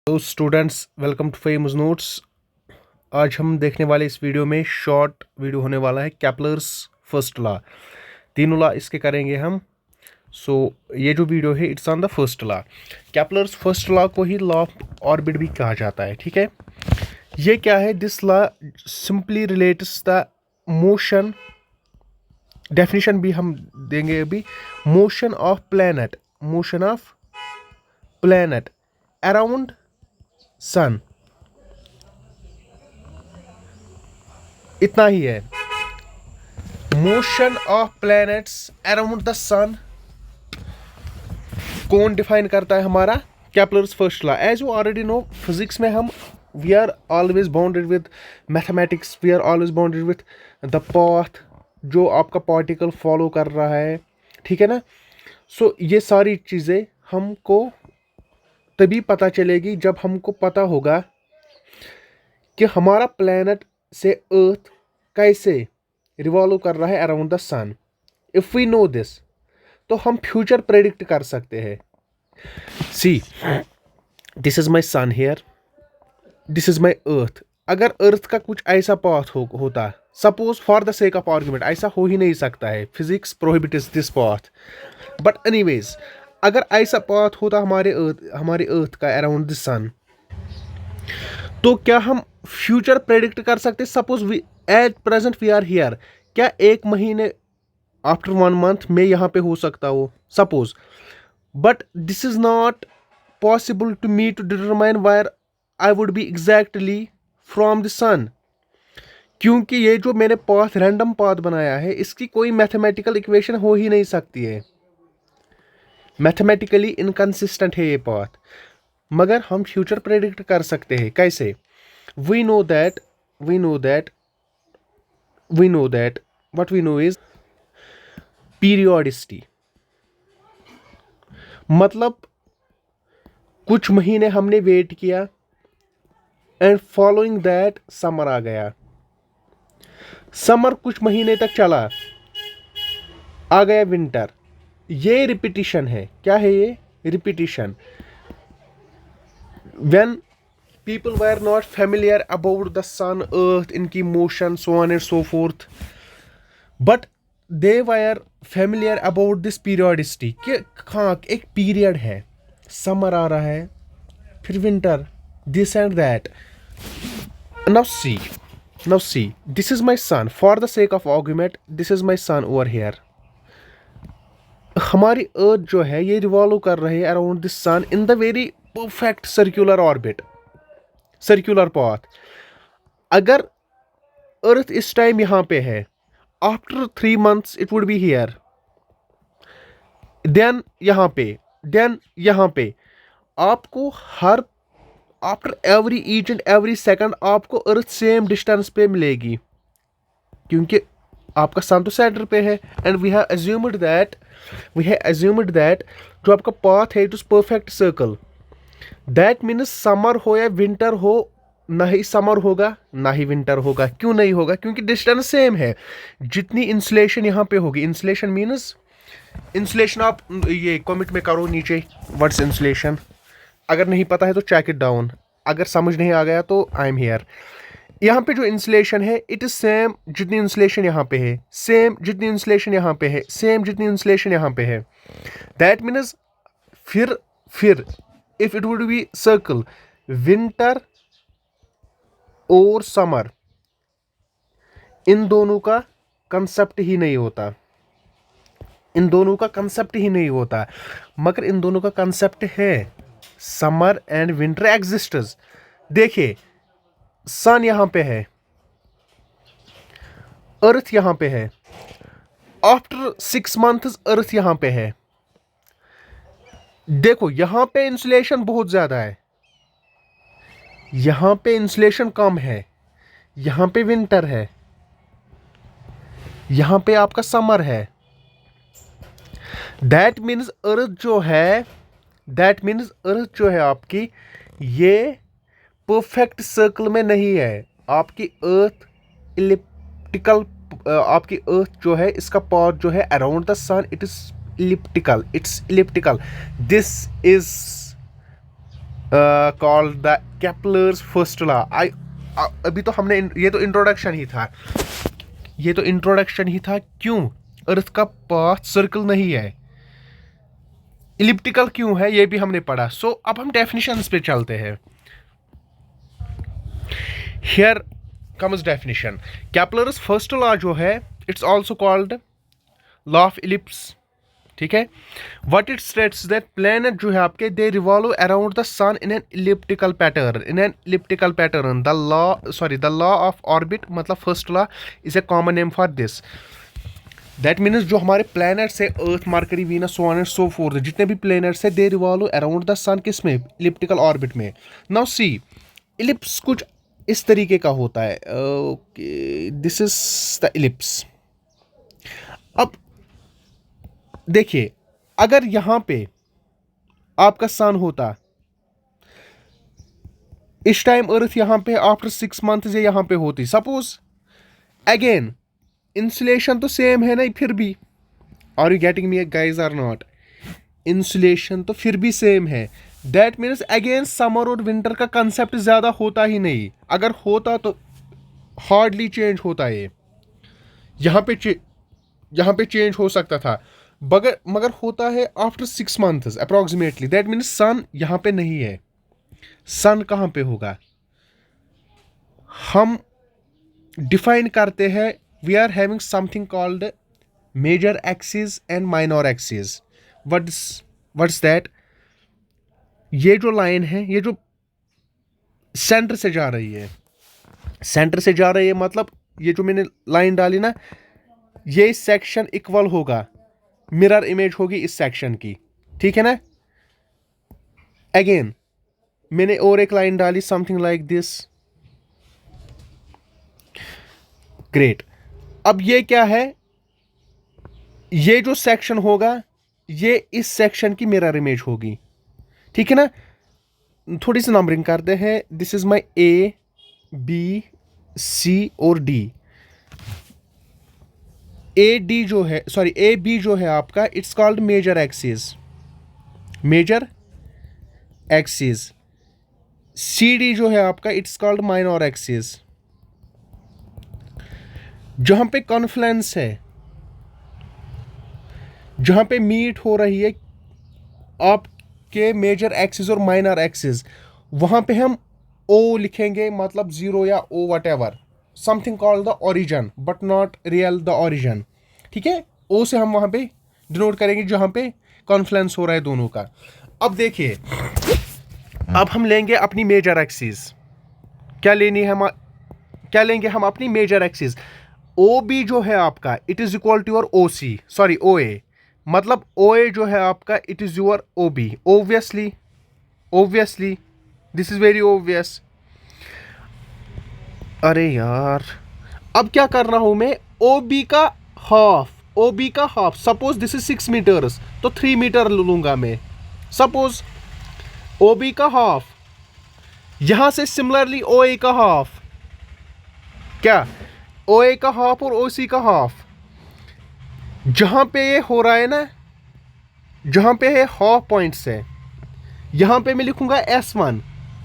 तो students, welcome to famous notes. आज हम देखने वाले इस वीडियो में शॉर्ट वीडियो होने वाला है कैपलर्स फर्स्ट लॉ। तीनों लॉ इसके करेंगे हम। ये जो वीडियो है it's on the first law. Kepler's first law को ही लॉ ऑफ ऑर्बिट भी कहा जाता है, ठीक है। ये क्या है? This law simply relates the motion. Definition भी हम देंगे अभी। Motion of planet around sun. इतना ही है। Motion of planets around the sun कौन डिफाइन करता है? हमारा Kepler's first law. As you already know, physics में हम we are always bounded with mathematics, we are always bounded with the path जो आपका पार्टिकल फॉलो कर रहा है, ठीक है ना। ये सारी चीज़ें हमको तभी पता चलेगी जब हमको पता होगा कि हमारा प्लैनेट से अर्थ कैसे रिवॉल्व कर रहा है around the sun. If we know this, तो हम फ्यूचर प्रेडिक्ट कर सकते हैं। See, this is my sun here, this is my earth. अगर अर्थ का कुछ ऐसा पाथ होता, suppose for the sake of argument, ऐसा हो ही नहीं सकता है, physics prohibits this path, but anyways अगर ऐसा पाथ होता हमारे अर्थ का अराउंड द सन, तो क्या हम फ्यूचर प्रेडिक्ट कर सकते? Suppose we at present we are here, क्या एक महीने आफ्टर 1 मंथ में यहाँ पे हो सकता हो? Suppose, but this is not possible to me to determine where I would be exactly from the sun, क्योंकि ये जो मैंने पाथ रैंडम पाथ बनाया है, इसकी कोई मैथमेटिकल इक्वेशन हो ही नहीं सकती है। मैथमेटिकली इनकंसिस्टेंट है ये पाथ। मगर हम फ्यूचर प्रेडिक्ट कर सकते हैं। कैसे? We know that what we know is periodicity. मतलब कुछ महीने हमने वेट किया एंड फॉलोइंग दैट समर आ गया। समर कुछ महीने तक चला, आ गया विंटर। ये रिपीटिशन है। क्या है ये? Repetition. When people were not familiar about the sun, earth, इनकी motion, so on and so forth, but they were familiar about this periodicity कि हाँ एक पीरियड है, समर आ रहा है, फिर winter, this and that. Now see, this is my sun. For the sake of argument, this is my sun over here. हमारी अर्थ जो है ये रिवॉल्व कर रही है around this sun in the very perfect circular orbit, circular path. अगर earth इस time यहां पे है, after 3 months it would be here, then यहां पे आपको हर after every each and every second आपको अर्थ सेम डिस्टेंस पे मिलेगी, क्योंकि आपका सन तो सेंटर पे है। And we have assumed that जो आपका पाथ है it is perfect circle. That means summer हो या विंटर हो, ना ही समर होगा ना ही विंटर होगा। क्यों नहीं होगा? क्योंकि डिस्टेंस सेम है। जितनी इंसुलेशन यहाँ पे होगी, इंसुलेशन मीन्स इंसुलेशन, आप ये कमेंट में करो नीचे व्हाट्स इंसुलेशन। अगर नहीं पता है तो चेक इट डाउन। अगर समझ नहीं आ गया तो आई एम हियर। यहाँ पे जो इंसुलेशन है इट इज सेम जितनी इंसुलेशन यहाँ पे है, सेम जितनी इंसुलेशन यहाँ पे है, सेम जितनी इंसुलेशन यहाँ पे है। दैट मीन्स फिर if it would B circle, winter और समर, इन दोनों का कंसेप्ट ही नहीं होता, मगर इन दोनों का कंसेप्ट है। Summer and winter exists. देखिए, सन यहां पे है, अर्थ यहां पे है, आफ्टर 6 months अर्थ यहां पे है। देखो यहां पे इंसुलेशन बहुत ज्यादा है, यहां पे इंसुलेशन कम है, यहां पे विंटर है, यहां पे आपका समर है। दैट मीन्स अर्थ जो है आपकी, ये परफेक्ट सर्कल में नहीं है। आपकी अर्थ इलिप्टिकल, आपकी अर्थ जो है इसका पाथ जो है around the sun it is elliptical. This is called the Kepler's first law. अभी तो हमने ये तो इंट्रोडक्शन ही था, ये तो इंट्रोडक्शन ही था। क्यों अर्थ का पाथ सर्कल नहीं है, इलिप्टिकल क्यों है, ये भी हमने पढ़ा। सो अब हम डेफिनेशंस पे चलते हैं। Here comes definition. Kepler's first law जो है, it's also called law of ellipse, ठीक है। What it states that planet जो है आपके, they revolve around the sun in an elliptical pattern, the law of orbit, मतलब first law is a common name for this. That means जो हमारे planets है, Earth, Mercury, Venus, so on and so forth, जितने भी planets है, they revolve around the सन, किस में, elliptical orbit में। नाउ सी, इलिप्स कुछ इस तरीके का होता है। Okay, this is the ellipse. अब देखिए, अगर यहां पे आपका सन होता, इस टाइम अर्थ यहां पे आफ्टर 6 मंथ ये यहां पे होती, सपोज, अगेन इंसुलेशन तो सेम है ना फिर भी। Are you getting me guys are not? Insulation तो फिर भी सेम है। दैट मीन्स अगेन समर और विंटर का कंसेप्ट ज्यादा होता ही नहीं, अगर होता तो हार्डली चेंज होता है। यहां पे चेंज हो सकता था, मगर होता है after 6 months approximately. That means sun यहां पे नहीं है। सन कहां पे होगा? हम डिफाइन करते हैं, we are having something called major axis and minor axis. What's that? ये जो लाइन है, ये जो सेंटर से जा रही है, मतलब ये जो मैंने लाइन डाली ना, ये सेक्शन इक्वल होगा, मिरर इमेज होगी इस सेक्शन की, ठीक है ना। अगेन मैंने और एक लाइन डाली, समथिंग लाइक दिस। ग्रेट। अब ये क्या है? ये जो सेक्शन होगा, ये इस सेक्शन की मिरर इमेज होगी, ठीक है ना। थोड़ी सी नंबरिंग करते हैं। This is my A, B, C और डी। ए डी जो है, सॉरी ए बी जो है आपका, it's called major axis, C D जो है आपका, इट्स कॉल्ड माइनर एक्सिस। जहां पे कॉन्फ्लुएंस है, जहां पे मीट हो रही है आपके मेजर एक्सिस और माइनर एक्सिस, वहां पे हम ओ लिखेंगे, मतलब 0 या O whatever, something called the origin but not real the origin, ठीक है। ओ से हम वहां पे डिनोट करेंगे जहां पे कॉन्फ्लुएंस हो रहा है दोनों का। अब देखिए, अब हम लेंगे अपनी मेजर एक्सिस। क्या लेंगे हम अपनी मेजर एक्सिस। ओ बी जो है आपका, it is equal to your O C, sorry O A, मतलब ओ ए जो है आपका, it is your O B. Obviously this is very obvious. अरे यार, अब क्या कर रहा हूं मैं? ओ बी का half, suppose this is 6 metres, तो 3 मीटर लूंगा मैं, सपोज। ओ बी का हाफ, यहां से सिमिलरली ओ ए का हाफ, क्या ओ ए का हाफ और ओ सी का हाफ, जहां पे ये हो रहा है ना, जहां पे ये हाफ पॉइंट्स है, यहां पे मैं लिखूंगा S1,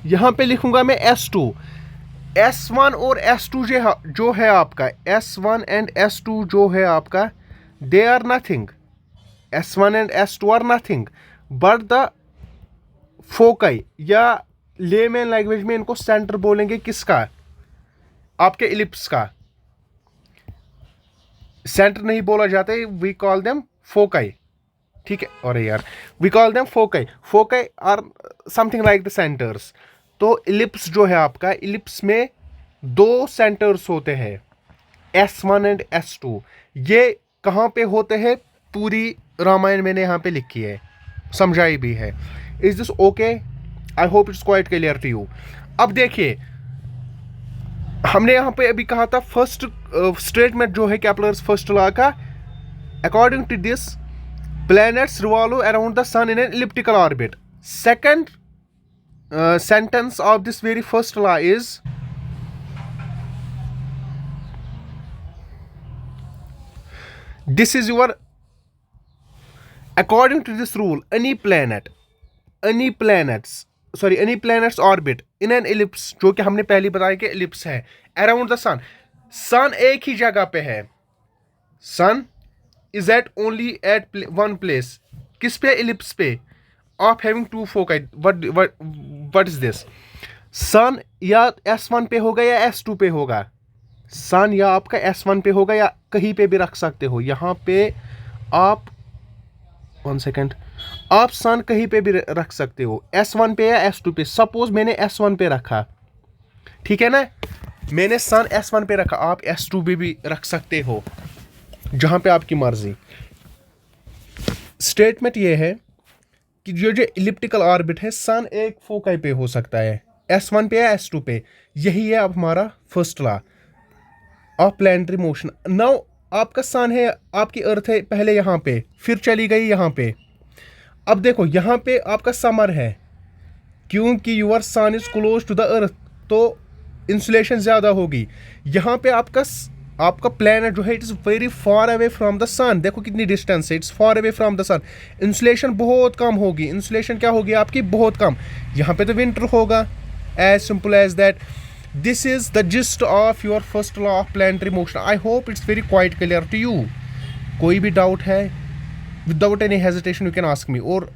यहां पे लिखूंगा मैं S2। S1 और S2 जो है आपका, S1 एंड S2 जो है आपका, they are nothing, S1 and S2 are nothing but the foci, या लेमैन लैंग्वेज में इनको सेंटर बोलेंगे, किसका? आपके इलिप्स का। सेंटर नहीं बोला जाता है, वी कॉल देम फोकाई, ठीक है। और यार, we call them foci are something like the centres. तो इलिप्स जो है आपका, इलिप्स में 2 सेंटर्स होते हैं, S1 एंड S2। ये कहाँ पे होते हैं? पूरी रामायण मैंने यहाँ पे लिखी है, समझाई भी है। Is this okay? I hope it's quite clear to you. अब देखिए, हमने यहाँ पे अभी कहा था फर्स्ट स्टेटमेंट जो है केपलर्स फर्स्ट लॉ का, according to this planets revolve around the sun in an elliptical orbit. Second sentence of this very first law is, this is your, according to this rule, any planets sorry any planets orbit in an ellipse, जो कि हमने पहले बताया कि ellipse है, around the सन। सन एक ही जगह पे है, sun is at only at one place. किस पे? इलिप्स पे, of having two foci. What is this? Sun या S1 पे होगा या S2 पे होगा। सन या आपका S1 पे होगा या कहीं पे भी रख सकते हो। यहाँ पे आप 1 सेकेंड, आप सन कहीं पे भी रख सकते हो, S1 पे या S2 पे। सपोज मैंने S1 पे रखा, ठीक है ना, मैंने सन S1 पे रखा, आप S2 पे भी रख सकते हो, जहां पे आपकी मर्जी। स्टेटमेंट ये है कि जो जो इलिप्टिकल ऑर्बिट है, सन एक फोकाई पे हो सकता है, S1 पे या S2 पे। यही है अब हमारा first law of planetary motion. Now आपका सन है, आपकी अर्थ है पहले यहाँ पे, फिर चली गई यहाँ पे। अब देखो यहाँ पे आपका समर है, क्योंकि your sun is close to the earth, तो इंसुलेशन ज़्यादा होगी। यहाँ पे आपका प्लैनेट जो है, it is very far away from the sun. देखो कितनी डिस्टेंस है, it's far away from the sun. Insolation बहुत कम होगी। इंसुलेशन क्या होगी आपकी? बहुत कम। यहाँ पे तो विंटर होगा, as simple as that. This is the gist of your first law of planetary motion. I hope it's very quite clear to you. कोई भी डाउट है, without any hesitation you can ask me. और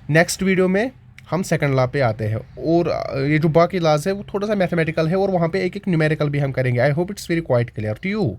next video में हम second law पे आते हैं, और ये जो बाकी लॉज है वो थोड़ा सा मैथमेटिकल है, और वहाँ पे एक एक न्यूमेरिकल भी हम करेंगे। I hope it's very quite clear to you.